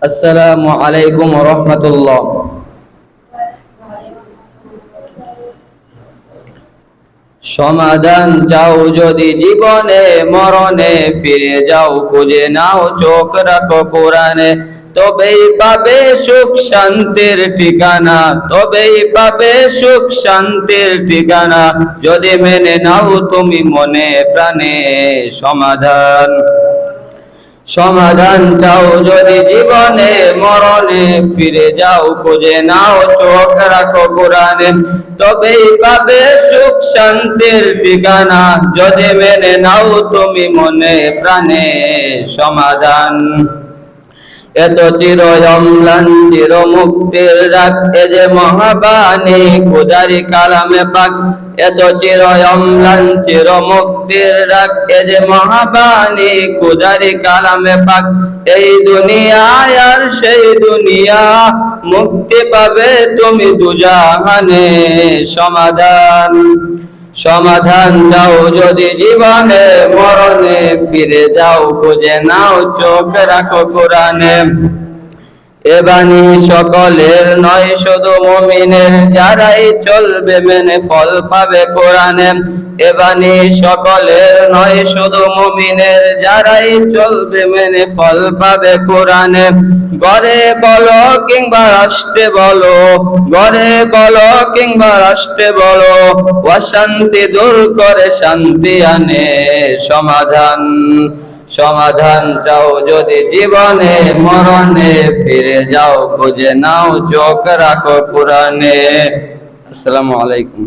আসসালামু আলাইকুম ওয়া রাহমাতুল্লাহ। সমাধান চাও যদি জীবনে মরণে, ফিরে যাও খুঁজে নাও চোখ রাখো কোরআনে, তবেই পাবে সুখ শান্তির ঠিকানা, তবেই পাবে সুখ শান্তির ঠিকানা, যদি মেনে নাও তুমি মনে প্রাণে সমাধান। সমাধান চাও যদি জীবনে মরণে, ফিরে যাও খুঁজে নাও চোখ রাখো কোরআনে, তবেই পাবে সুখ শান্তির ঠিকানা, যদি মেনে নাও তুমি মনে প্রাণে সমাধান। এত চির অম্লান চির মুক্তির ডাক, এ যে মহাবাণী খোদারি কালামে পাক। এত চির অম্লান চির মুক্তির ডাক, এ যে মহাবাণী খোদারি কালামে পাক। এই দুনিয়ায় আর সেই দুনিয়া, মুক্তি পাবে তুমি দুজাহানে সমাধান। সমাধান চাও যদি জীবনে মরণে, ফিরে যাও খুঁজে নাও চোখ রাখো কোরআনে। এ বাণী সকলের নয় শুধু মুমিনের, যারাই চলবে মেনে ফল পাবে কোরআনে। এ বাণী সকলের নয় শুধু মুমিনের, যারাই চলবে মেনে ফল পাবে কোরআনে। ঘরে বলো কিংবা রাষ্ট্রে বলো, ঘরে বলো কিংবা রাষ্ট্রে বলো, অশান্তি দূর করে শান্তি আনে সমাধান। সমাধান চাও যদি জীবনে মরণে, ফিরে যাও খুঁজে নাও চোখ রাখো কোরআনে। আসসালামু আলাইকুম।